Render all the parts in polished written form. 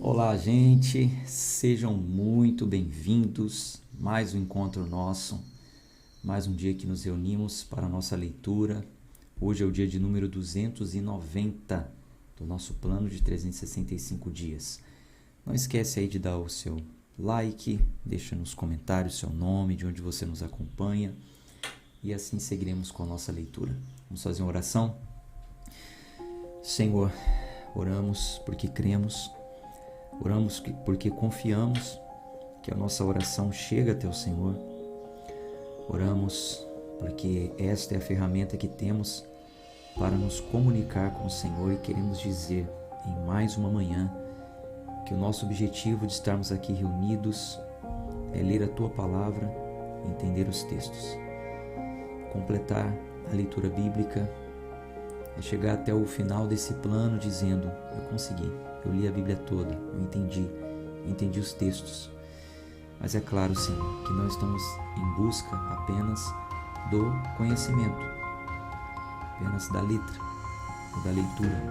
Olá, gente, sejam muito bem-vindos. Mais um encontro nosso, mais um dia que nos reunimos para a nossa leitura. Hoje é o dia de número 290 do nosso plano de 365 dias. Não esquece aí de dar o seu like, deixa nos comentários o seu nome, de onde você nos acompanha e assim seguiremos com a nossa leitura. Vamos fazer uma oração? Senhor, oramos porque cremos. Oramos porque confiamos que a nossa oração chega até o Senhor. Oramos porque esta é a ferramenta que temos para nos comunicar com o Senhor e queremos dizer em mais uma manhã que o nosso objetivo de estarmos aqui reunidos é ler a Tua Palavra e entender os textos. Completar a leitura bíblica é chegar até o final desse plano dizendo: eu consegui. Eu li a Bíblia toda, eu entendi os textos. Mas é claro, Senhor, que não estamos em busca apenas do conhecimento, apenas da letra ou da leitura,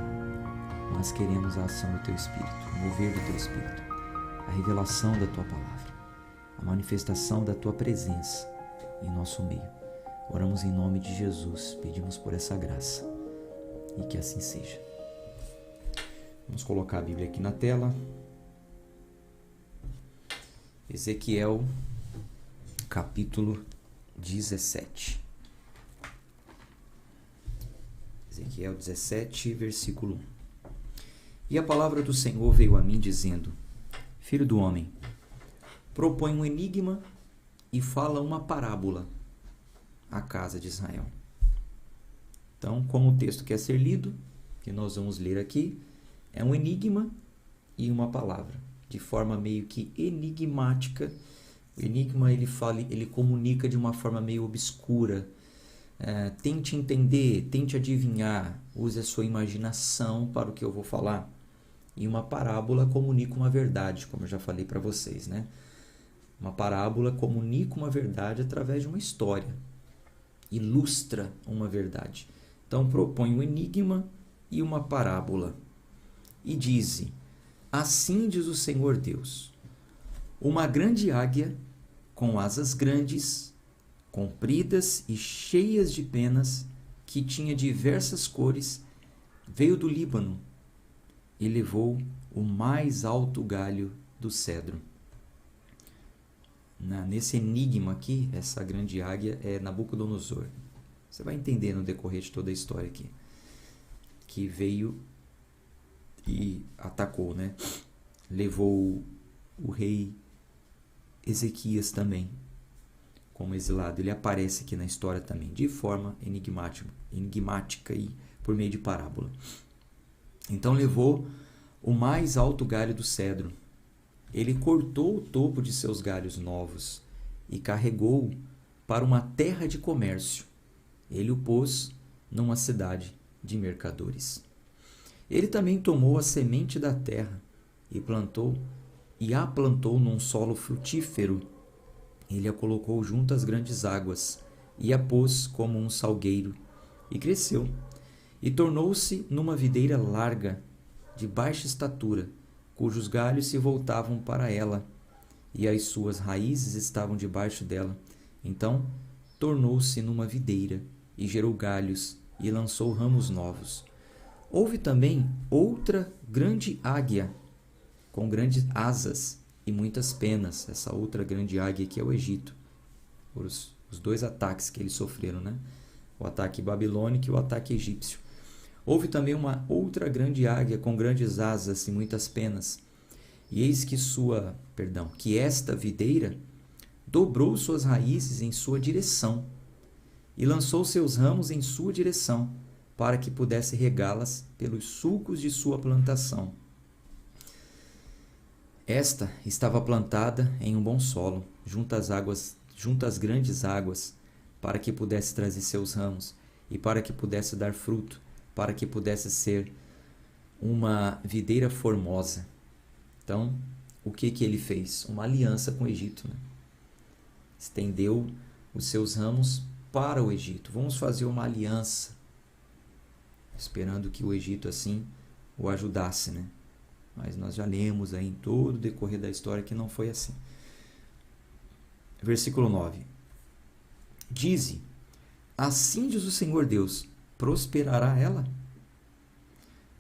mas queremos a ação do Teu Espírito, o mover do Teu Espírito, a revelação da Tua Palavra, a manifestação da Tua presença em nosso meio. Oramos em nome de Jesus, pedimos por essa graça e que assim seja. Vamos colocar a Bíblia aqui na tela. Ezequiel, capítulo 17. Ezequiel 17, versículo 1. E a palavra do Senhor veio a mim dizendo: Filho do homem, propõe um enigma e fala uma parábola à casa de Israel. Então, como o texto quer ser lido, que nós vamos ler aqui, é um enigma e uma palavra, de forma meio que enigmática. O enigma ele comunica de uma forma meio obscura. Tente entender, tente adivinhar, use a sua imaginação para o que eu vou falar. E uma parábola comunica uma verdade, como eu já falei para vocês, né? Uma parábola comunica uma verdade através de uma história, ilustra uma verdade. Então propõe um enigma e uma parábola. E dize: assim diz o Senhor Deus, uma grande águia com asas grandes, compridas e cheias de penas, que tinha diversas cores, veio do Líbano e levou o mais alto galho do cedro. Nesse enigma aqui, essa grande águia é Nabucodonosor. Você vai entender no decorrer de toda a história aqui. Que veio e atacou, né? Levou o rei Ezequias também como exilado. Ele aparece aqui na história também, de forma enigmática e por meio de parábola. Então levou o mais alto galho do cedro. Ele cortou o topo de seus galhos novos e carregou-o para uma terra de comércio. Ele o pôs numa cidade de mercadores. Ele também tomou a semente da terra e a plantou num solo frutífero. Ele a colocou junto às grandes águas e a pôs como um salgueiro, e cresceu, e tornou-se numa videira larga, de baixa estatura, cujos galhos se voltavam para ela, e as suas raízes estavam debaixo dela. Então tornou-se numa videira, e gerou galhos, e lançou ramos novos. Houve também outra grande águia, com grandes asas e muitas penas. Essa outra grande águia aqui é o Egito. Os dois ataques que eles sofreram, né? O ataque babilônico e o ataque egípcio. Houve também uma outra grande águia com grandes asas e muitas penas. E eis que esta videira dobrou suas raízes em sua direção e lançou seus ramos em sua direção, para que pudesse regá-las pelos sulcos de sua plantação. Esta estava plantada em um bom solo, junto às grandes águas, para que pudesse trazer seus ramos, e para que pudesse dar fruto, para que pudesse ser uma videira formosa. Então, o que ele fez? Uma aliança com o Egito, né? Estendeu os seus ramos para o Egito. Vamos fazer uma aliança, esperando que o Egito assim o ajudasse, né? Mas nós já lemos aí em todo o decorrer da história que não foi assim. Versículo 9. Dize, assim diz o Senhor Deus, prosperará ela?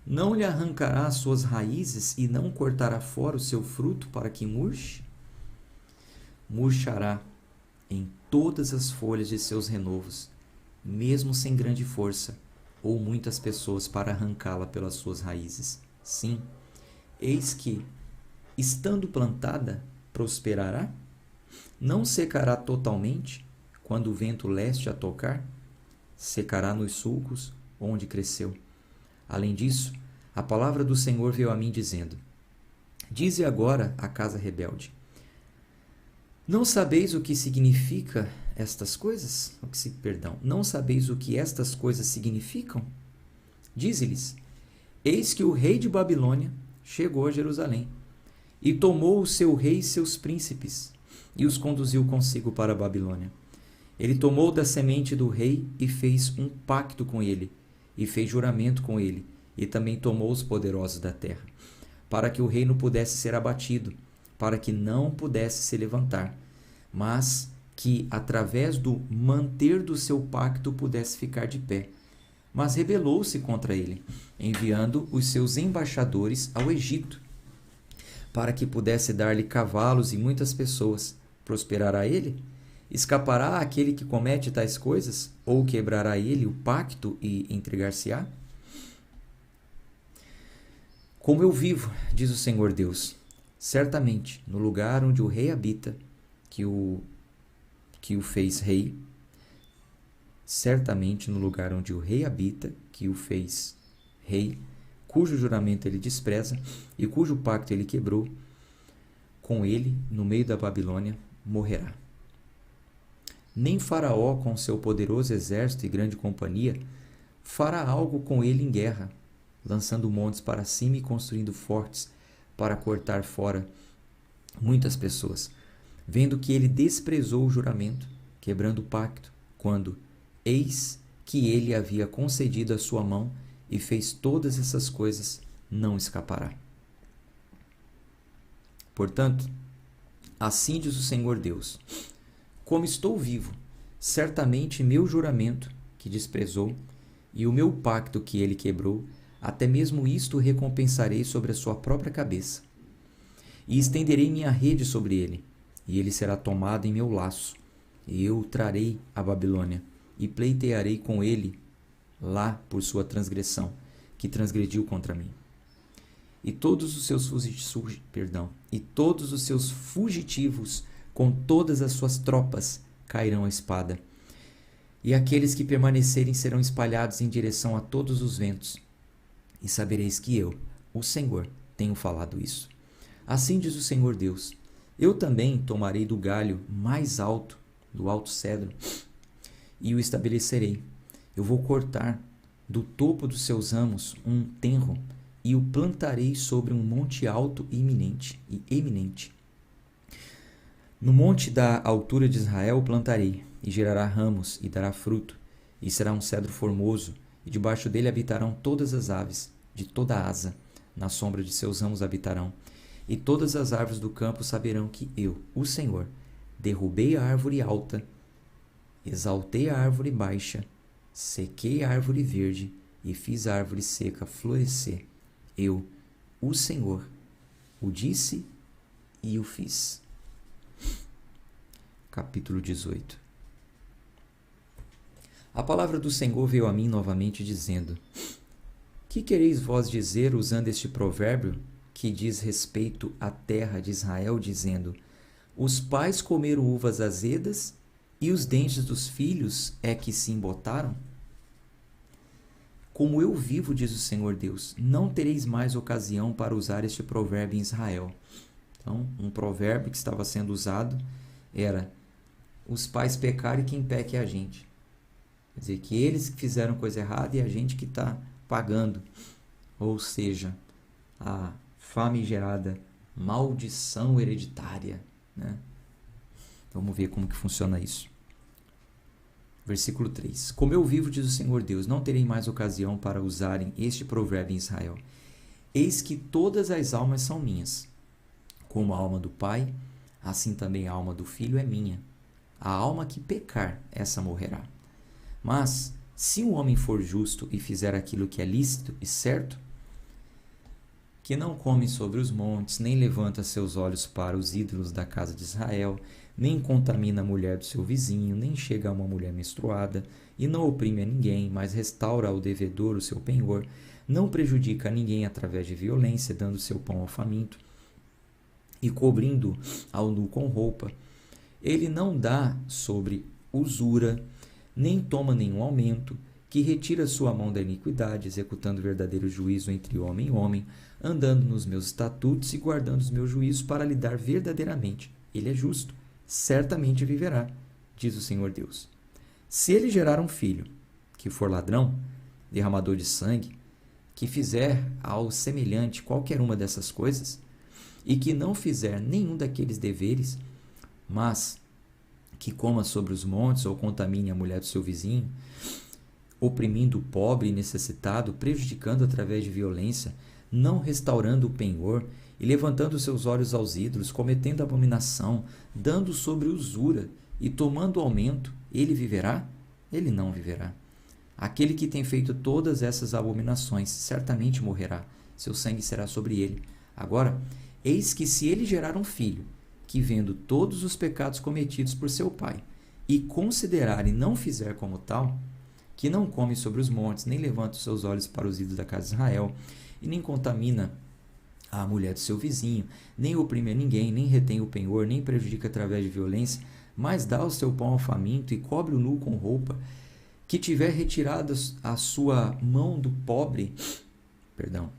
Não lhe arrancará as suas raízes e não cortará fora o seu fruto para que murche? Murchará em todas as folhas de seus renovos, mesmo sem grande força, ou muitas pessoas para arrancá-la pelas suas raízes. Sim, eis que, estando plantada, prosperará? Não secará totalmente, quando o vento leste a tocar? Secará nos sulcos, onde cresceu. Além disso, a palavra do Senhor veio a mim dizendo, dize agora à casa rebelde, não sabeis o que significa estas coisas? Não sabeis o que estas coisas significam? Dize-lhes, eis que o rei de Babilônia chegou a Jerusalém, e tomou o seu rei e seus príncipes, e os conduziu consigo para a Babilônia. Ele tomou da semente do rei e fez um pacto com ele, e fez juramento com ele, e também tomou os poderosos da terra, para que o reino pudesse ser abatido, para que não pudesse se levantar, mas que, através do manter do seu pacto, pudesse ficar de pé. Mas rebelou-se contra ele, enviando os seus embaixadores ao Egito, para que pudesse dar-lhe cavalos e muitas pessoas. Prosperará ele? Escapará aquele que comete tais coisas? Ou quebrará ele o pacto e entregar-se-á? Como eu vivo, diz o Senhor Deus, certamente no lugar onde o rei habita, que o fez rei, certamente no lugar onde o rei habita, que o fez rei, cujo juramento ele despreza e cujo pacto ele quebrou, com ele, no meio da Babilônia, morrerá. Nem Faraó, com seu poderoso exército e grande companhia, fará algo com ele em guerra, lançando montes para cima e construindo fortes para cortar fora muitas pessoas, vendo que ele desprezou o juramento, quebrando o pacto, quando, eis que ele havia concedido a sua mão e fez todas essas coisas, não escapará. Portanto, assim diz o Senhor Deus, como estou vivo, certamente meu juramento, que desprezou, e o meu pacto que ele quebrou, até mesmo isto recompensarei sobre a sua própria cabeça. E estenderei minha rede sobre ele, e ele será tomado em meu laço. E eu o trarei à Babilônia, e pleitearei com ele lá por sua transgressão, que transgrediu contra mim. E todos os seus fugitivos, com todas as suas tropas, cairão à espada. E aqueles que permanecerem serão espalhados em direção a todos os ventos. E sabereis que eu, o Senhor, tenho falado isso. Assim diz o Senhor Deus, eu também tomarei do galho mais alto, do alto cedro, e o estabelecerei. Eu vou cortar do topo dos seus ramos um tenro, e o plantarei sobre um monte alto e eminente. No monte da altura de Israel o plantarei, e gerará ramos, e dará fruto, e será um cedro formoso, e debaixo dele habitarão todas as aves, de toda a asa, na sombra de seus ramos habitarão, e todas as árvores do campo saberão que eu, o Senhor, derrubei a árvore alta, exaltei a árvore baixa, sequei a árvore verde, e fiz a árvore seca florescer. Eu, o Senhor, o disse e o fiz. Capítulo 18. A palavra do Senhor veio a mim novamente dizendo, que quereis vós dizer usando este provérbio que diz respeito à terra de Israel, dizendo, os pais comeram uvas azedas e os dentes dos filhos é que se embotaram? Como eu vivo, diz o Senhor Deus, não tereis mais ocasião para usar este provérbio em Israel. Então, um provérbio que estava sendo usado era, os pais pecaram e quem peca é a gente. Quer dizer, que eles que fizeram coisa errada e a gente que está pagando. Ou seja, a famigerada maldição hereditária. Né? Vamos ver como que funciona isso. Versículo 3. Como eu vivo, diz o Senhor Deus, não terei mais ocasião para usarem este provérbio em Israel. Eis que todas as almas são minhas. Como a alma do Pai, assim também a alma do Filho é minha. A alma que pecar, essa morrerá. Mas, se um homem for justo e fizer aquilo que é lícito e certo, que não come sobre os montes, nem levanta seus olhos para os ídolos da casa de Israel, nem contamina a mulher do seu vizinho, nem chega a uma mulher menstruada, e não oprime a ninguém, mas restaura ao devedor o seu penhor, não prejudica a ninguém através de violência, dando seu pão ao faminto, e cobrindo ao nu com roupa, ele não dá sobre usura, nem toma nenhum aumento, que retira sua mão da iniquidade, executando verdadeiro juízo entre homem e homem, andando nos meus estatutos e guardando os meus juízos para lidar verdadeiramente. Ele é justo, certamente viverá, diz o Senhor Deus. Se ele gerar um filho, que for ladrão, derramador de sangue, que fizer ao semelhante qualquer uma dessas coisas, e que não fizer nenhum daqueles deveres, mas que coma sobre os montes ou contamine a mulher do seu vizinho, oprimindo o pobre e necessitado, prejudicando através de violência, não restaurando o penhor e levantando seus olhos aos ídolos, cometendo abominação, dando sobre usura e tomando aumento, ele viverá? Ele não viverá. Aquele que tem feito todas essas abominações certamente morrerá, seu sangue será sobre ele. Agora, eis que se ele gerar um filho, que vendo todos os pecados cometidos por seu pai, e considerar e não fizer como tal, que não come sobre os montes, nem levanta os seus olhos para os ídolos da casa de Israel, e nem contamina a mulher do seu vizinho, nem oprime a ninguém, nem retém o penhor, nem prejudica através de violência, mas dá o seu pão ao faminto e cobre o nu com roupa, que tiver retirado a sua mão do pobre,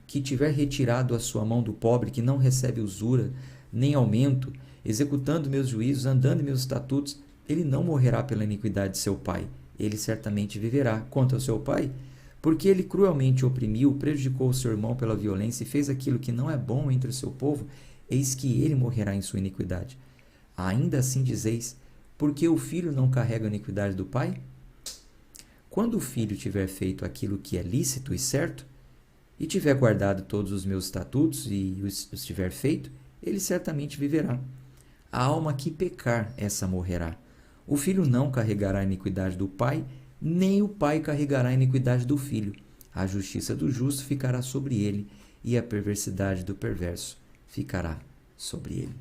que tiver retirado a sua mão do pobre, que não recebe usura, nem aumento, executando meus juízos, andando em meus estatutos, ele não morrerá pela iniquidade de seu pai, ele certamente viverá. Quanto ao seu pai, porque ele cruelmente oprimiu, prejudicou o seu irmão pela violência e fez aquilo que não é bom entre o seu povo, eis que ele morrerá em sua iniquidade. Ainda assim dizeis, porque o filho não carrega a iniquidade do pai? Quando o filho tiver feito aquilo que é lícito e certo, e tiver guardado todos os meus estatutos e os tiver feito, ele certamente viverá. A alma que pecar, essa morrerá. O filho não carregará a iniquidade do pai, nem o pai carregará a iniquidade do filho. A justiça do justo ficará sobre ele, e a perversidade do perverso ficará sobre ele.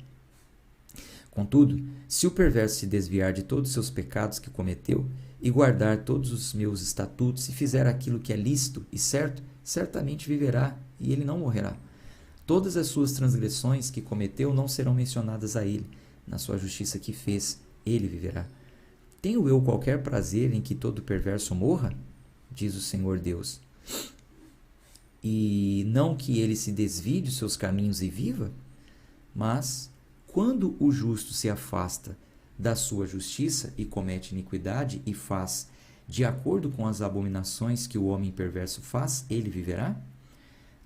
Contudo, se o perverso se desviar de todos os seus pecados que cometeu, e guardar todos os meus estatutos, e fizer aquilo que é lícito e certo, certamente viverá, e ele não morrerá. Todas as suas transgressões que cometeu não serão mencionadas a ele. Na sua justiça que fez, ele viverá. Tenho eu qualquer prazer em que todo perverso morra? Diz o Senhor Deus. E não que ele se desvie de seus caminhos e viva? Mas, quando o justo se afasta da sua justiça e comete iniquidade e faz de acordo com as abominações que o homem perverso faz, ele viverá?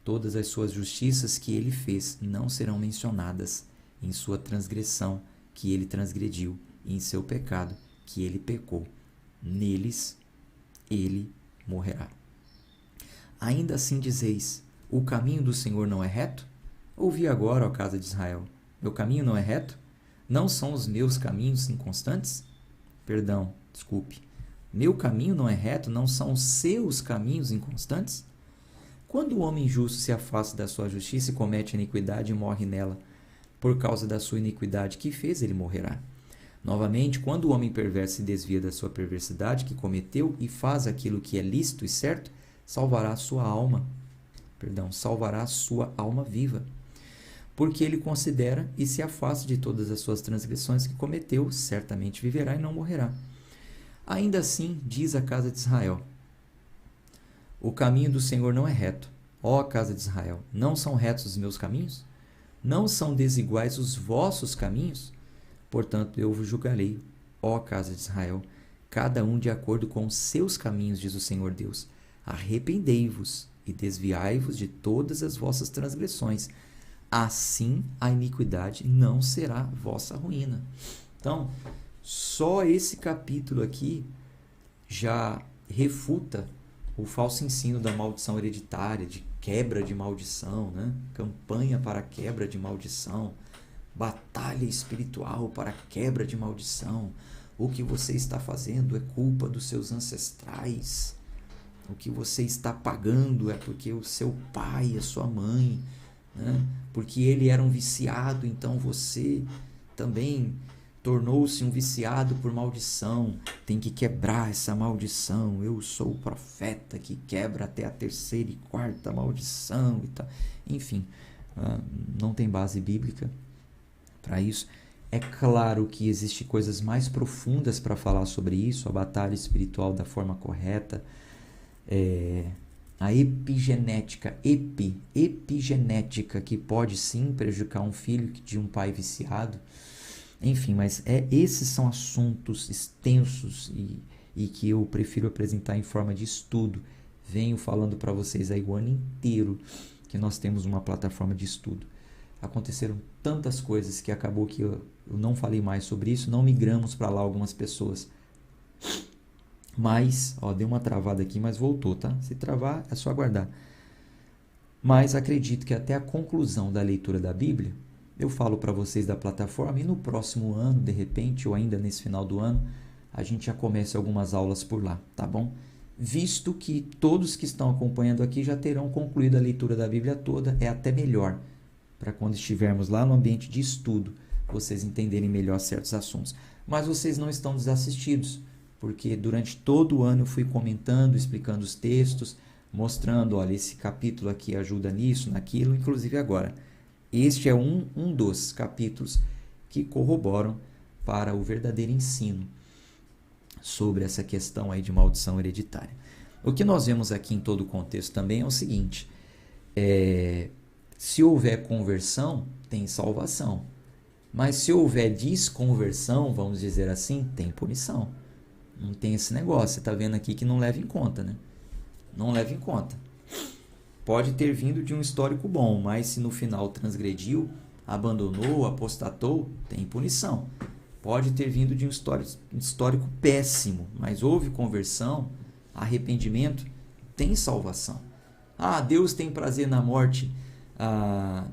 Todas as suas justiças que ele fez não serão mencionadas em sua transgressão que ele transgrediu e em seu pecado que ele pecou. Neles ele morrerá. Ainda assim dizeis, o caminho do Senhor não é reto? Ouvi agora, ó casa de Israel, meu caminho não é reto? Não são os meus caminhos inconstantes? Meu caminho não é reto? Não são os seus caminhos inconstantes? Quando o homem justo se afasta da sua justiça e comete iniquidade e morre nela, por causa da sua iniquidade que fez, ele morrerá. Novamente, quando o homem perverso se desvia da sua perversidade que cometeu e faz aquilo que é lícito e certo, salvará a sua alma viva. Porque ele considera e se afasta de todas as suas transgressões que cometeu, certamente viverá e não morrerá. Ainda assim, diz a casa de Israel, o caminho do Senhor não é reto. Ó casa de Israel, não são retos os meus caminhos? Não são desiguais os vossos caminhos? Portanto, eu vos julgarei, ó casa de Israel, cada um de acordo com os seus caminhos, diz o Senhor Deus. Arrependei-vos e desviai-vos de todas as vossas transgressões. Assim a iniquidade não será vossa ruína. Então, só esse capítulo aqui já refuta o falso ensino da maldição hereditária, de quebra de maldição, né? Campanha para quebra de maldição, batalha espiritual para quebra de maldição. O que você está fazendo é culpa dos seus ancestrais. O que você está pagando é porque o seu pai, a sua mãe, né? Porque ele era um viciado, então você também tornou-se um viciado por maldição. Tem que quebrar essa maldição. Eu sou o profeta que quebra até a 3ª e 4ª maldição e tal. Enfim, não tem base bíblica para isso. É claro que existem coisas mais profundas para falar sobre isso, a batalha espiritual da forma correta, a epigenética, epigenética, que pode sim prejudicar um filho de um pai viciado. Enfim, mas esses são assuntos extensos e que eu prefiro apresentar em forma de estudo. Venho falando para vocês aí o ano inteiro que nós temos uma plataforma de estudo. Aconteceram tantas coisas que acabou que eu não falei mais sobre isso, não migramos para lá algumas pessoas. Mas, deu uma travada aqui, mas voltou, tá? Se travar, é só aguardar. Mas acredito que até a conclusão da leitura da Bíblia, eu falo para vocês da plataforma e no próximo ano, de repente, ou ainda nesse final do ano, a gente já começa algumas aulas por lá, tá bom? Visto que todos que estão acompanhando aqui já terão concluído a leitura da Bíblia toda, é até melhor, para quando estivermos lá no ambiente de estudo, vocês entenderem melhor certos assuntos. Mas vocês não estão desassistidos, porque durante todo o ano eu fui comentando, explicando os textos, mostrando, olha, esse capítulo aqui ajuda nisso, naquilo, inclusive agora. Este é um dos capítulos que corroboram para o verdadeiro ensino sobre essa questão aí de maldição hereditária. O que nós vemos aqui em todo o contexto também é o seguinte, se houver conversão, tem salvação. Mas se houver desconversão, vamos dizer assim, tem punição. Não tem esse negócio, você está vendo aqui que não leva em conta, né? Não leva em conta. Pode ter vindo de um histórico bom, mas se no final transgrediu, abandonou, apostatou, tem punição. Pode ter vindo de um histórico péssimo, mas houve conversão, arrependimento, tem salvação. Deus tem prazer na morte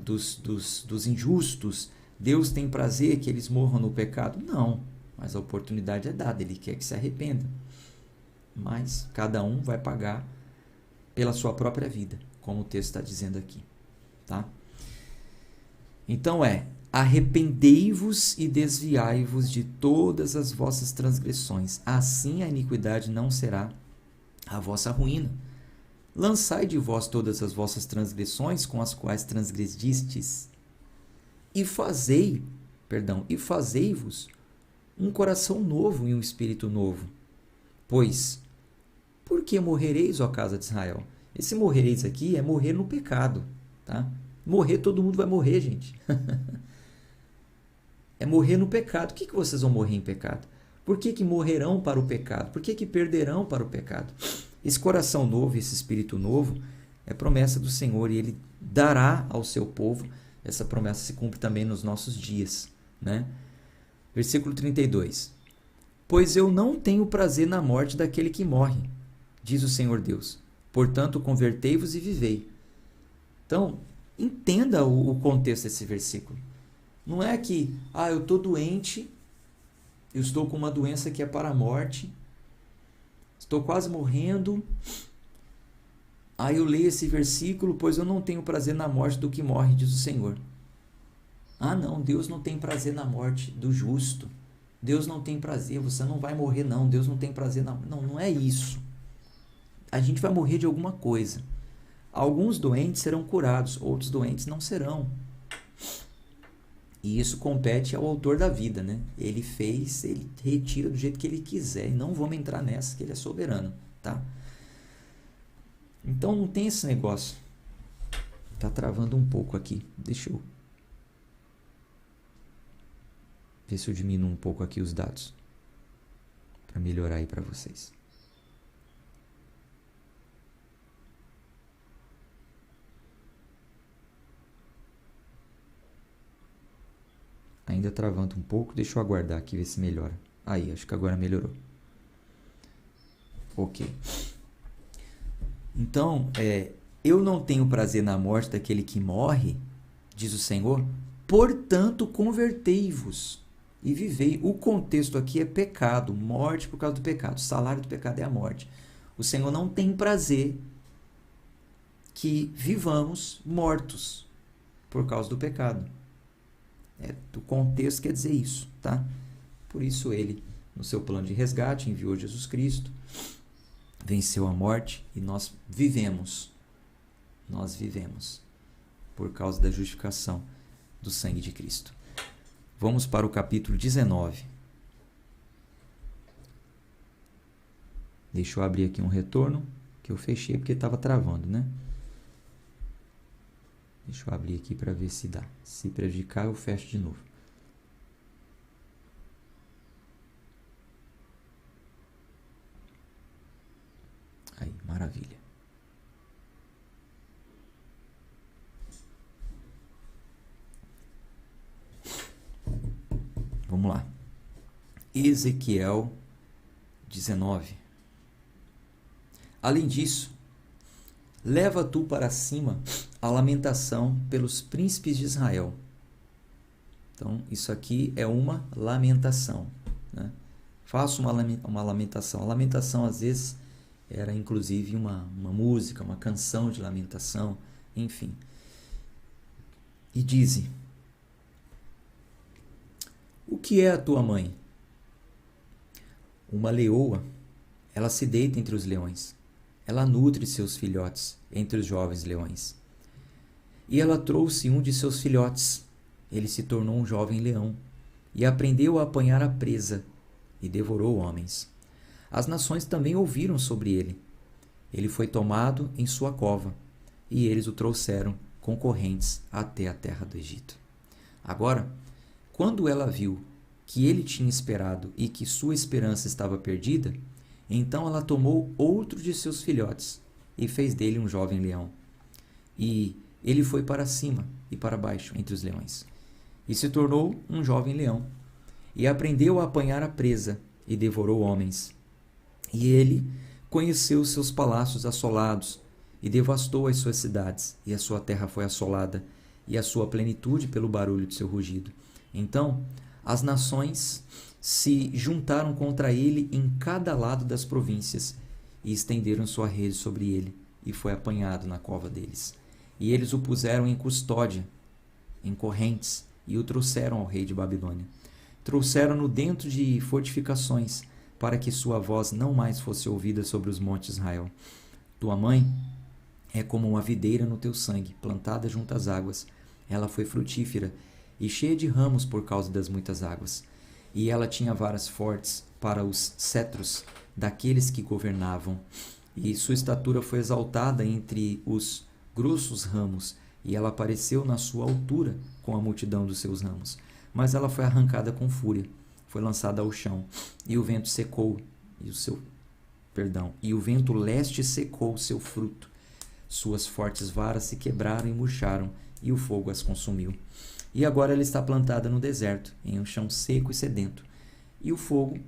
dos injustos, Deus tem prazer que eles morram no pecado. Não, mas a oportunidade é dada, Ele quer que se arrependa. Mas cada um vai pagar pela sua própria vida, como o texto está dizendo aqui. Tá? Então arrependei-vos e desviai-vos de todas as vossas transgressões, assim a iniquidade não será a vossa ruína. Lançai de vós todas as vossas transgressões com as quais transgredistes, e fazei-vos um coração novo e um espírito novo. Pois, por que morrereis, ó casa de Israel? Esse morrereis aqui é morrer no pecado, tá? Morrer, todo mundo vai morrer, gente. É morrer no pecado. O que vocês vão morrer em pecado? Por que morrerão para o pecado? Por que perderão para o pecado? Esse coração novo, esse espírito novo, é promessa do Senhor e Ele dará ao seu povo. Essa promessa se cumpre também nos nossos dias, né? Versículo 32. Pois eu não tenho prazer na morte daquele que morre, diz o Senhor Deus. Portanto, convertei-vos e vivei. Então, entenda o contexto desse versículo. Não é que, eu estou doente, eu estou com uma doença que é para a morte, estou quase morrendo, aí eu leio esse versículo, pois eu não tenho prazer na morte do que morre, diz o Senhor. Não, Deus não tem prazer na morte do justo. Deus não tem prazer, você não vai morrer não, Deus não tem prazer na... Não é isso. A gente vai morrer de alguma coisa. Alguns doentes serão curados, outros doentes não serão. E isso compete ao autor da vida, né? Ele fez, ele retira do jeito que ele quiser. E não vamos entrar nessa, que ele é soberano, tá? Então não tem esse negócio. Tá travando um pouco aqui. Deixa eu ver se eu diminuo um pouco aqui os dados. Para melhorar aí para vocês. Ainda travando um pouco, deixa eu aguardar aqui, ver se melhora. Aí, acho que agora melhorou. Ok. Então, Eu não tenho prazer na morte daquele que morre, diz o Senhor, portanto convertei-vos e vivei. O contexto aqui é pecado, morte por causa do pecado. O salário do pecado é a morte. O Senhor não tem prazer que vivamos mortos por causa do pecado. O contexto quer dizer isso, tá? Por isso ele, no seu plano de resgate, enviou Jesus Cristo, venceu a morte e nós vivemos. Nós vivemos por causa da justificação do sangue de Cristo. Vamos para o capítulo 19. Deixa eu abrir aqui um retorno, que eu fechei porque estava travando, né? Deixa eu abrir aqui para ver se dá. Se prejudicar, eu fecho de novo. Aí, maravilha. Vamos lá. Ezequiel 19. Além disso, leva tu para cima a lamentação pelos príncipes de Israel. Então, isso aqui é uma lamentação, né? Faça uma lamentação. A lamentação, às vezes, era inclusive uma música, uma canção de lamentação, enfim. E dize: o que é a tua mãe? Uma leoa. Ela se deita entre os leões. Ela nutre seus filhotes entre os jovens leões. E ela trouxe um de seus filhotes. Ele se tornou um jovem leão e aprendeu a apanhar a presa e devorou homens. As nações também ouviram sobre ele. Ele foi tomado em sua cova e eles o trouxeram com correntes até a terra do Egito. Agora, quando ela viu que ele tinha esperado e que sua esperança estava perdida, então ela tomou outro de seus filhotes e fez dele um jovem leão. E ele foi para cima e para baixo entre os leões, e se tornou um jovem leão, e aprendeu a apanhar a presa e devorou homens. E ele conheceu seus palácios assolados e devastou as suas cidades, e a sua terra foi assolada, e a sua plenitude pelo barulho de seu rugido. Então as nações se juntaram contra ele em cada lado das províncias e estenderam sua rede sobre ele, e foi apanhado na cova deles. E eles o puseram em custódia, em correntes, e o trouxeram ao rei de Babilônia. Trouxeram-no dentro de fortificações, para que sua voz não mais fosse ouvida sobre os montes de Israel. Tua mãe é como uma videira no teu sangue, plantada junto às águas. Ela foi frutífera e cheia de ramos por causa das muitas águas. E ela tinha varas fortes para os cetros daqueles que governavam. E sua estatura foi exaltada entre os grossos ramos, e ela apareceu na sua altura com a multidão dos seus ramos. Mas ela foi arrancada com fúria, foi lançada ao chão, e o vento secou, e o vento leste secou o seu fruto. Suas fortes varas se quebraram e murcharam, e o fogo as consumiu. E agora ela está plantada no deserto, em um chão seco e sedento. E o fogo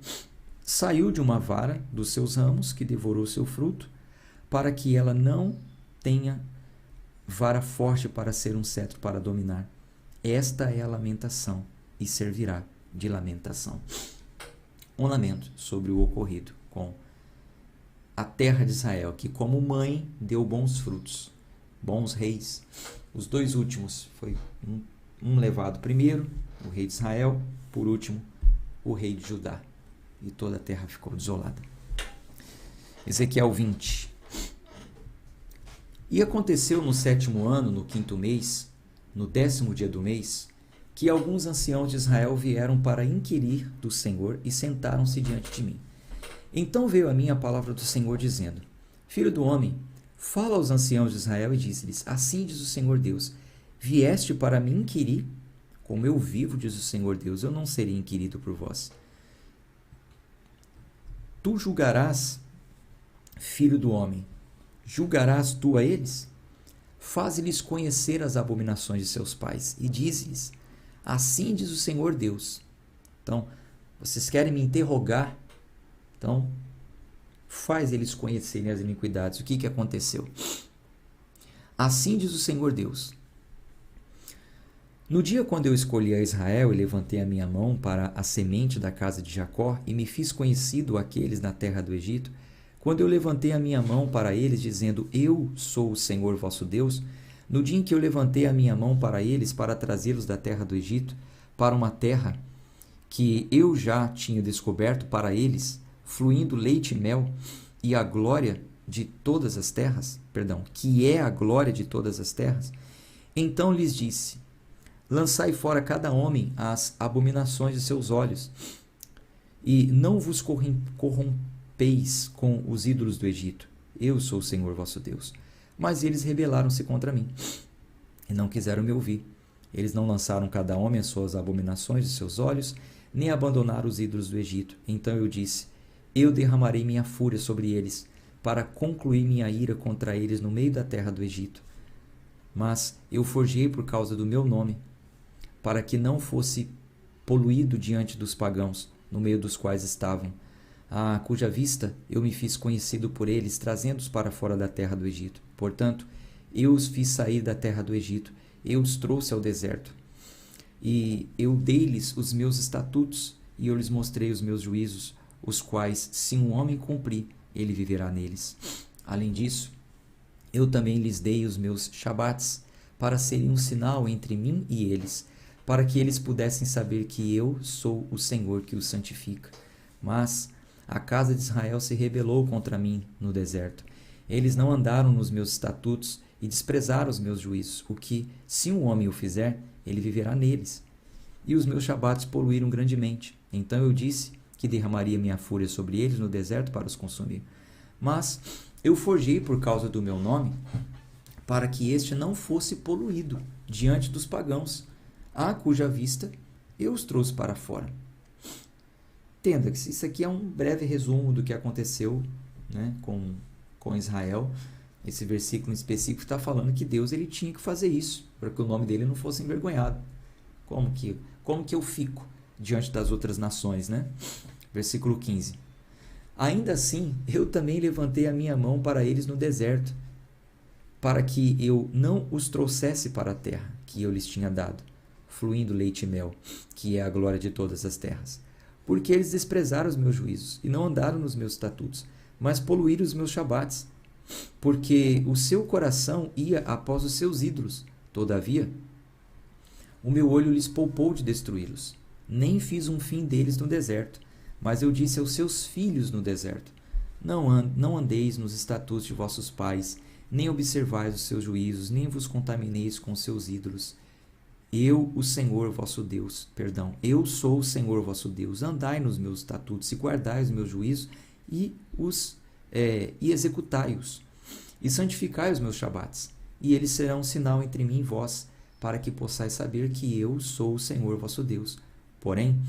saiu de uma vara dos seus ramos, que devorou seu fruto, para que ela não tenha vara forte para ser um cetro para dominar. Esta é a lamentação, e servirá de lamentação. Um lamento sobre o ocorrido com a terra de Israel, que como mãe deu bons frutos, bons reis. Os dois últimos foi um levado primeiro, o rei de Israel, por último, o rei de Judá. E toda a terra ficou desolada. Ezequiel 20. E aconteceu no 7º ano, no 5º mês, no 10º dia do mês, que alguns anciãos de Israel vieram para inquirir do Senhor e sentaram-se diante de mim. Então veio a mim a palavra do Senhor, dizendo: Filho do homem, fala aos anciãos de Israel e diz-lhes: Assim diz o Senhor Deus: Vieste para me inquirir? Como eu vivo, diz o Senhor Deus, eu não serei inquirido por vós. Tu julgarás, filho do homem, julgarás tu a eles? Faze-lhes conhecer as abominações de seus pais e dize-lhes: Assim diz o Senhor Deus. Então, vocês querem me interrogar? Então, faz eles conhecerem as iniquidades. O que aconteceu? Assim diz o Senhor Deus: no dia quando eu escolhi a Israel e levantei a minha mão para a semente da casa de Jacó e me fiz conhecido àqueles na terra do Egito, quando eu levantei a minha mão para eles, dizendo: eu sou o Senhor vosso Deus, no dia em que eu levantei a minha mão para eles para trazê-los da terra do Egito, para uma terra que eu já tinha descoberto para eles, fluindo leite e mel, e a glória de todas as terras, que é a glória de todas as terras, então lhes disse: lançai fora cada homem as abominações de seus olhos, e não vos corrompeis com os ídolos do Egito. Eu sou o Senhor vosso Deus. Mas eles rebelaram-se contra mim, e não quiseram me ouvir. Eles não lançaram cada homem as suas abominações de seus olhos, nem abandonaram os ídolos do Egito. Então eu disse: eu derramarei minha fúria sobre eles, para concluir minha ira contra eles no meio da terra do Egito. Mas eu forjei por causa do meu nome, para que não fosse poluído diante dos pagãos, no meio dos quais estavam, a cuja vista eu me fiz conhecido por eles, trazendo-os para fora da terra do Egito. Portanto, eu os fiz sair da terra do Egito, eu os trouxe ao deserto, e eu dei-lhes os meus estatutos, e eu lhes mostrei os meus juízos, os quais, se um homem cumprir, ele viverá neles. Além disso, eu também lhes dei os meus shabates, para serem um sinal entre mim e eles, para que eles pudessem saber que eu sou o Senhor que os santifica. Mas a casa de Israel se rebelou contra mim no deserto. Eles não andaram nos meus estatutos e desprezaram os meus juízos, o que, se um homem o fizer, ele viverá neles. E os meus shabates poluíram grandemente. Então eu disse que derramaria minha fúria sobre eles no deserto para os consumir. Mas eu forjei por causa do meu nome, para que este não fosse poluído diante dos pagãos, a cuja vista eu os trouxe para fora. Entenda que isso aqui é um breve resumo do que aconteceu, né, com Israel. Esse versículo em específico está falando que Deus ele tinha que fazer isso, para que o nome dele não fosse envergonhado. Como que eu fico diante das outras nações, né? Versículo 15. Ainda assim, eu também levantei a minha mão para eles no deserto, para que eu não os trouxesse para a terra que eu lhes tinha dado, fluindo leite e mel, que é a glória de todas as terras. Porque eles desprezaram os meus juízos e não andaram nos meus estatutos, mas poluíram os meus shabates, porque o seu coração ia após os seus ídolos. Todavia, o meu olho lhes poupou de destruí-los. Nem fiz um fim deles no deserto, mas eu disse aos seus filhos no deserto: não andeis nos estatutos de vossos pais, nem observais os seus juízos, nem vos contamineis com os seus ídolos. Eu sou o Senhor vosso Deus. Andai nos meus estatutos e guardai os meus juízos e executai-os. E santificai os meus shabates, e eles serão um sinal entre mim e vós, para que possais saber que eu sou o Senhor vosso Deus. Porém,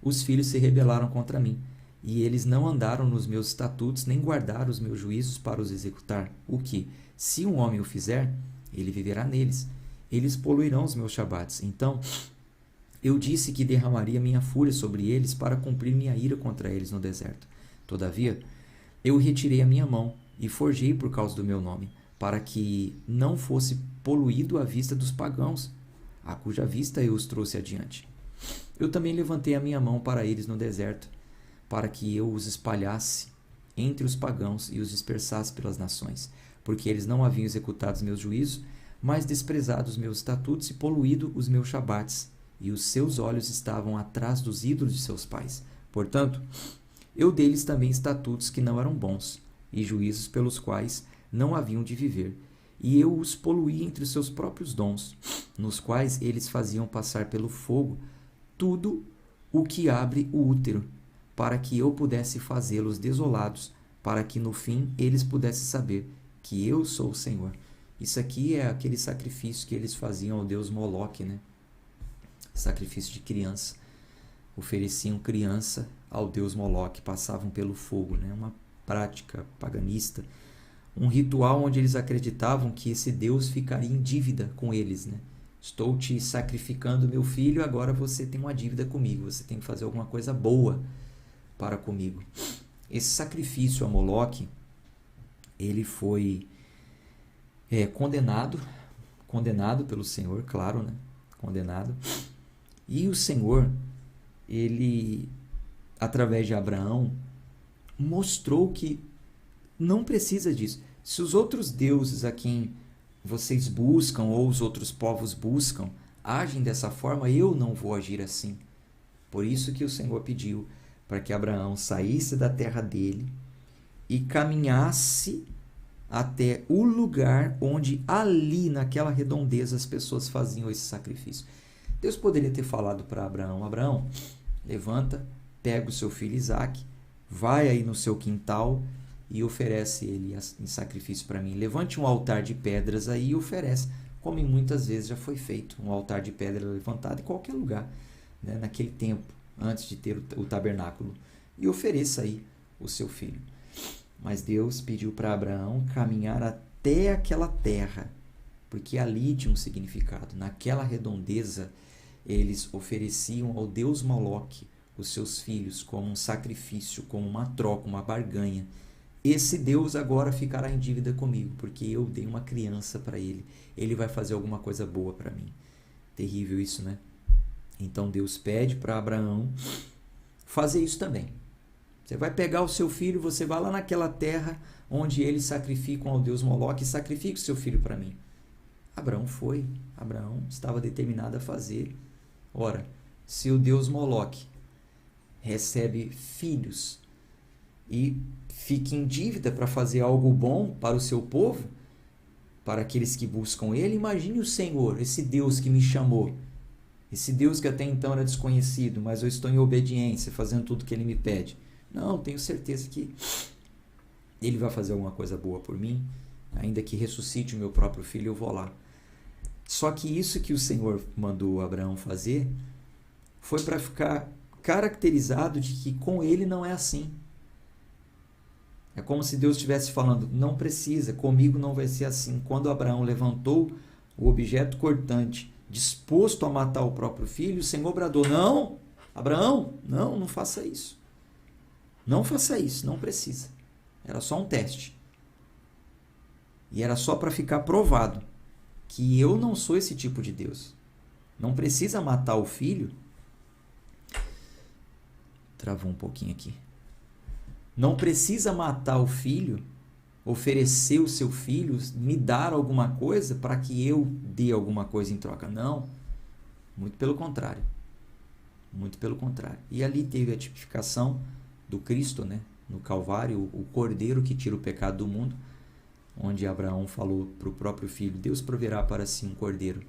os filhos se rebelaram contra mim, e eles não andaram nos meus estatutos, nem guardaram os meus juízos para os executar, o que, se um homem o fizer, ele viverá neles. Eles poluirão os meus shabates. Então, eu disse que derramaria minha fúria sobre eles para cumprir minha ira contra eles no deserto. Todavia, eu retirei a minha mão e forjei por causa do meu nome, para que não fosse poluído à vista dos pagãos, a cuja vista eu os trouxe adiante. Eu também levantei a minha mão para eles no deserto, para que eu os espalhasse entre os pagãos e os dispersasse pelas nações, porque eles não haviam executado os meus juízos, mas desprezado os meus estatutos e poluído os meus shabates, e os seus olhos estavam atrás dos ídolos de seus pais. Portanto, eu dei-lhes também estatutos que não eram bons, e juízos pelos quais não haviam de viver, e eu os poluí entre os seus próprios dons, nos quais eles faziam passar pelo fogo tudo o que abre o útero, para que eu pudesse fazê-los desolados, para que no fim eles pudessem saber que eu sou o Senhor. Isso aqui é aquele sacrifício que eles faziam ao deus Moloque, né? Sacrifício de criança. Ofereciam criança ao deus Moloque, passavam pelo fogo, né? Uma prática paganista, um ritual onde eles acreditavam que esse deus ficaria em dívida com eles, né? Estou te sacrificando meu filho, agora você tem uma dívida comigo, você tem que fazer alguma coisa boa para comigo. Esse sacrifício a Moloque, ele foi condenado pelo Senhor, claro, né? Condenado. E o Senhor, ele, através de Abraão, mostrou que não precisa disso. Se os outros deuses a quem vocês buscam ou os outros povos buscam agem dessa forma, eu não vou agir assim. Por isso que o Senhor pediu para que Abraão saísse da terra dele e caminhasse até o lugar onde ali, naquela redondeza, as pessoas faziam esse sacrifício. Deus poderia ter falado para Abraão: Abraão, levanta, pega o seu filho Isaque, vai aí no seu quintal e oferece ele em sacrifício para mim. Levante um altar de pedras aí e oferece, como muitas vezes já foi feito. Um altar de pedra levantado em qualquer lugar, né, naquele tempo, antes de ter o tabernáculo. E ofereça aí o seu filho. Mas Deus pediu para Abraão caminhar até aquela terra, porque ali tinha um significado. Naquela redondeza, eles ofereciam ao deus Moloque os seus filhos como um sacrifício, como uma troca, uma barganha. Esse Deus agora ficará em dívida comigo, porque eu dei uma criança para ele. Ele vai fazer alguma coisa boa para mim. Terrível isso, né? Então Deus pede para Abraão fazer isso também. Você vai pegar o seu filho, você vai lá naquela terra onde eles sacrificam ao deus Moloque e sacrifica o seu filho para mim. Abraão foi. Abraão estava determinado a fazer. Ora, se o deus Moloque recebe filhos e fica em dívida para fazer algo bom para o seu povo, para aqueles que buscam ele, imagine o Senhor, esse Deus que me chamou, esse Deus que até então era desconhecido, mas eu estou em obediência, fazendo tudo que ele me pede. Não, tenho certeza que ele vai fazer alguma coisa boa por mim, ainda que ressuscite o meu próprio filho, eu vou lá. Só que isso que o Senhor mandou Abraão fazer foi para ficar caracterizado de que com ele não é assim. É como se Deus estivesse falando: não precisa, comigo não vai ser assim. Quando Abraão levantou o objeto cortante, disposto a matar o próprio filho, o Senhor bradou: não, Abraão, não faça isso. Não faça isso, não precisa. Era só um teste. E era só para ficar provado que eu não sou esse tipo de Deus. Não precisa matar o filho. Travou um pouquinho aqui. Não precisa matar o filho, oferecer o seu filho, me dar alguma coisa para que eu dê alguma coisa em troca. Não. Muito pelo contrário. Muito pelo contrário. E ali teve a tipificação do Cristo, né? No Calvário, o Cordeiro que tira o pecado do mundo, onde Abraão falou para o próprio filho: Deus proverá para si um cordeiro.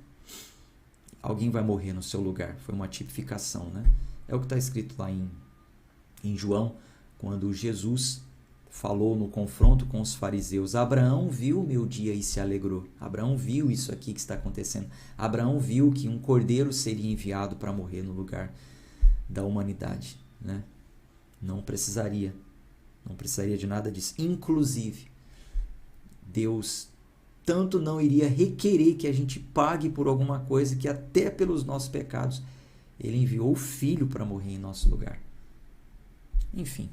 Alguém vai morrer no seu lugar. Foi uma tipificação, né? É o que está escrito lá em João, quando Jesus falou no confronto com os fariseus: Abraão viu o meu dia e se alegrou. Abraão viu isso aqui que está acontecendo. Abraão viu que um cordeiro seria enviado para morrer no lugar da humanidade, né? Não precisaria de nada disso. Inclusive, Deus tanto não iria requerer que a gente pague por alguma coisa, que até pelos nossos pecados ele enviou o Filho para morrer em nosso lugar. Enfim,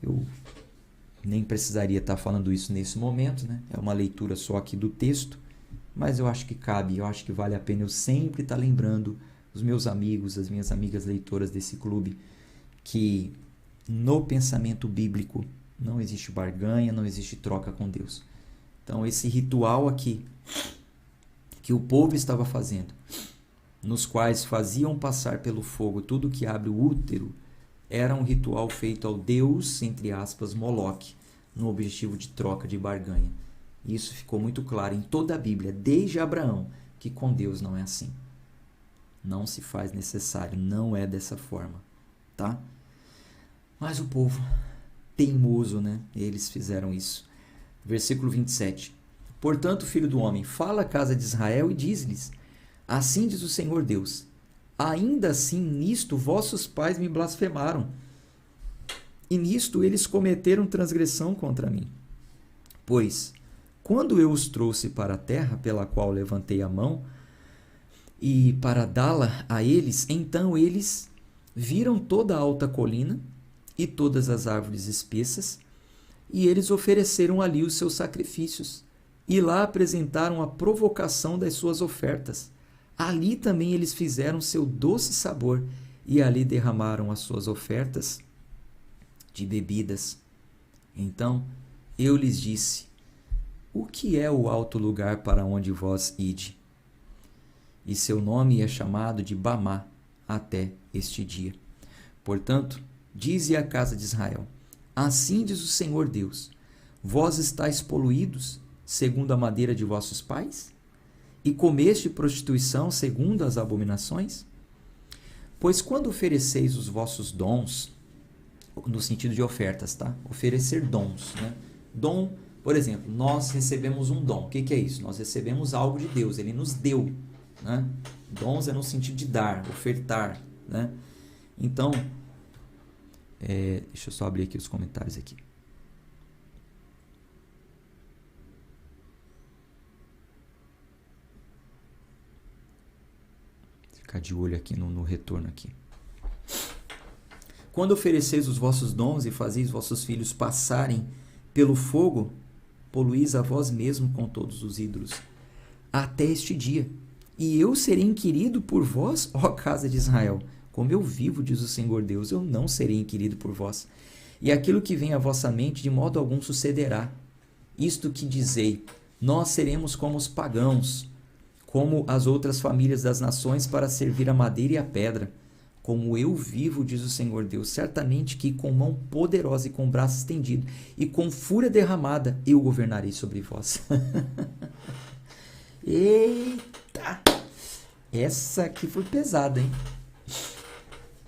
eu nem precisaria estar falando isso nesse momento, né? É uma leitura só aqui do texto, mas eu acho que cabe, eu acho que vale a pena eu sempre estar lembrando os meus amigos, as minhas amigas leitoras desse clube, que no pensamento bíblico não existe barganha, não existe troca com Deus. Então esse ritual aqui que o povo estava fazendo, nos quais faziam passar pelo fogo tudo que abre o útero, era um ritual feito ao Deus, entre aspas, Moloque, no objetivo de troca, de barganha. E isso ficou muito claro em toda a Bíblia, desde Abraão, que com Deus não é assim. Não se faz necessário, não é dessa forma, tá? Mas o povo teimoso, né? Eles fizeram isso. Versículo 27. Portanto, filho do homem, fala à casa de Israel e diz-lhes: assim diz o Senhor Deus: ainda assim nisto vossos pais me blasfemaram, e nisto eles cometeram transgressão contra mim. Pois, quando eu os trouxe para a terra pela qual levantei a mão, e para dá-la a eles, então eles viram toda a alta colina, e todas as árvores espessas, E eles ofereceram ali os seus sacrifícios, e lá apresentaram a provocação das suas ofertas. Ali também eles fizeram seu doce sabor, e ali derramaram as suas ofertas de bebidas. Então eu lhes disse: o que é o alto lugar para onde vós ide? E seu nome é chamado de Bamá até este dia. Portanto, dize à casa de Israel: assim diz o Senhor Deus: vós estáis poluídos segundo a maneira de vossos pais? E comeste prostituição segundo as abominações? Pois quando ofereceis os vossos dons, no sentido de ofertas, tá? Oferecer dons, né? Dom, por exemplo, nós recebemos um dom. O que é isso? Nós recebemos algo de Deus, Ele nos deu, né? Dons é no sentido de dar, ofertar, né? Então, deixa eu só abrir aqui os comentários aqui. Ficar de olho aqui no retorno aqui. Quando ofereceis os vossos dons e fazeis vossos filhos passarem pelo fogo, poluís a vós mesmo com todos os ídolos, até este dia. E eu serei inquirido por vós, ó casa de Israel. Como eu vivo, diz o Senhor Deus, eu não serei inquirido por vós. E aquilo que vem à vossa mente, de modo algum sucederá. Isto que dizei: nós seremos como os pagãos, como as outras famílias das nações, para servir a madeira e a pedra. Como eu vivo, diz o Senhor Deus, certamente que com mão poderosa e com braço estendido e com fúria derramada, eu governarei sobre vós. Eita! Essa aqui foi pesada, hein?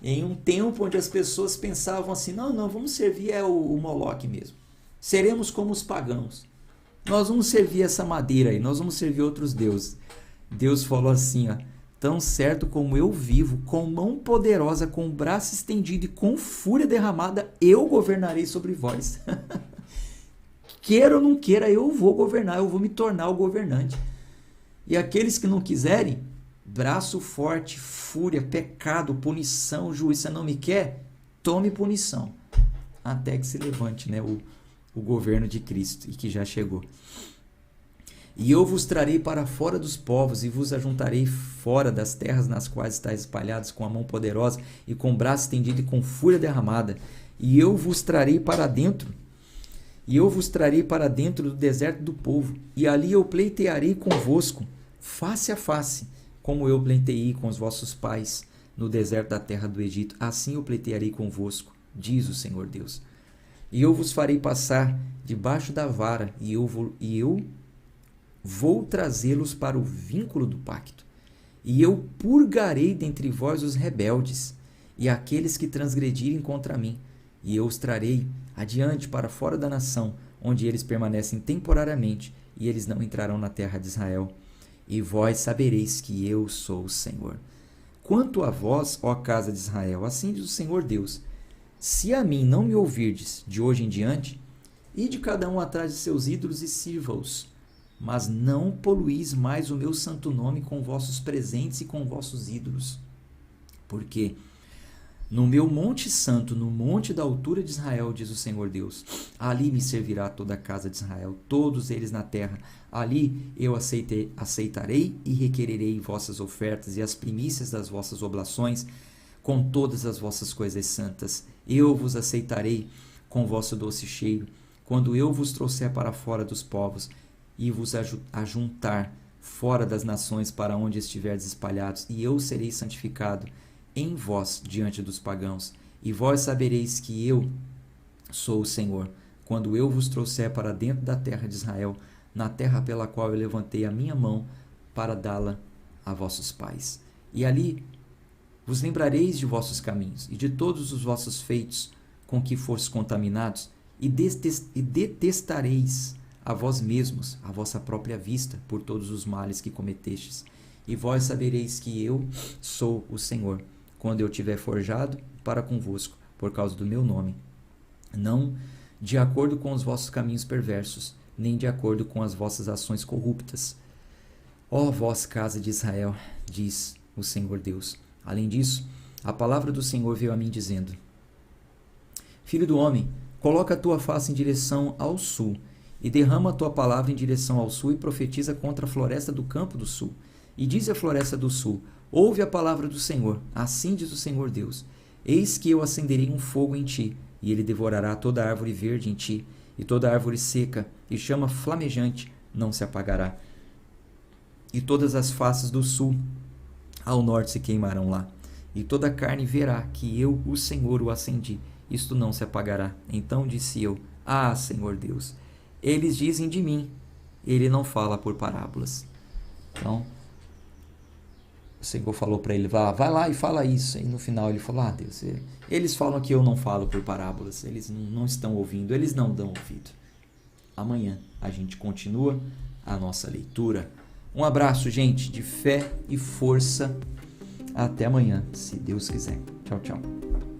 Em um tempo onde as pessoas pensavam assim: não, vamos servir o Moloque mesmo. Seremos como os pagãos. Nós vamos servir essa madeira aí, nós vamos servir outros deuses. Deus falou assim, ó: tão certo como eu vivo, com mão poderosa, com braço estendido e com fúria derramada, eu governarei sobre vós. Queira ou não queira, eu vou governar, eu vou me tornar o governante. E aqueles que não quiserem, braço forte, fúria, pecado, punição, juízo. Você não me quer? Tome punição. Até que se levante, né, o governo de Cristo, e que já chegou. E eu vos trarei para fora dos povos, e vos ajuntarei fora das terras nas quais estáis espalhados, com a mão poderosa, e com o braço estendido, e com fúria derramada. E eu vos trarei para dentro, do deserto do povo, e ali eu pleitearei convosco, face a face, como eu pleiteei com os vossos pais no deserto da terra do Egito. Assim eu pleitearei convosco, diz o Senhor Deus. E eu vos farei passar debaixo da vara, e eu vou trazê-los para o vínculo do pacto. E eu purgarei dentre vós os rebeldes, e aqueles que transgredirem contra mim. E eu os trarei adiante para fora da nação, onde eles permanecem temporariamente, e eles não entrarão na terra de Israel. E vós sabereis que eu sou o Senhor. Quanto a vós, ó casa de Israel, assim diz o Senhor Deus: se a mim não me ouvirdes de hoje em diante, ide cada um atrás de seus ídolos e sirva-os, mas não poluís mais o meu santo nome com vossos presentes e com vossos ídolos. Porque no meu monte santo, no monte da altura de Israel, diz o Senhor Deus, ali me servirá toda a casa de Israel, todos eles na terra. Ali eu aceitarei e requererei vossas ofertas e as primícias das vossas oblações, com todas as vossas coisas santas. Eu vos aceitarei com vosso doce cheiro, quando eu vos trouxer para fora dos povos, e vos ajuntar fora das nações para onde estiverdes espalhados, e eu serei santificado em vós diante dos pagãos, e vós sabereis que eu sou o Senhor, quando eu vos trouxer para dentro da terra de Israel, na terra pela qual eu levantei a minha mão para dá-la a vossos pais. E ali vos lembrareis de vossos caminhos e de todos os vossos feitos com que fostes contaminados, e detestareis a vós mesmos, a vossa própria vista, por todos os males que cometestes. E vós sabereis que eu sou o Senhor, quando eu tiver forjado para convosco, por causa do meu nome, não de acordo com os vossos caminhos perversos, nem de acordo com as vossas ações corruptas. Ó vós, casa de Israel, diz o Senhor Deus. Além disso, a palavra do Senhor veio a mim dizendo: filho do homem, Coloca a tua face em direção ao sul, e derrama a tua palavra em direção ao sul, e profetiza contra a floresta do campo do sul. E diz a floresta do sul: ouve a palavra do Senhor, assim diz o Senhor Deus: eis que eu acenderei um fogo em ti, e ele devorará toda árvore verde em ti, e toda árvore seca, e chama flamejante, não se apagará. E todas as faces do sul ao norte se queimarão lá, e toda a carne verá que eu, o Senhor, o acendi, isto não se apagará. Então disse eu: ah, Senhor Deus, eles dizem de mim, ele não fala por parábolas. Então, o Senhor falou para ele: vai lá e fala isso. E no final ele falou: ah, Deus, eles falam que eu não falo por parábolas, eles não estão ouvindo, eles não dão ouvido. Amanhã a gente continua a nossa leitura. Um abraço, gente, de fé e força. Até amanhã, se Deus quiser. Tchau, tchau.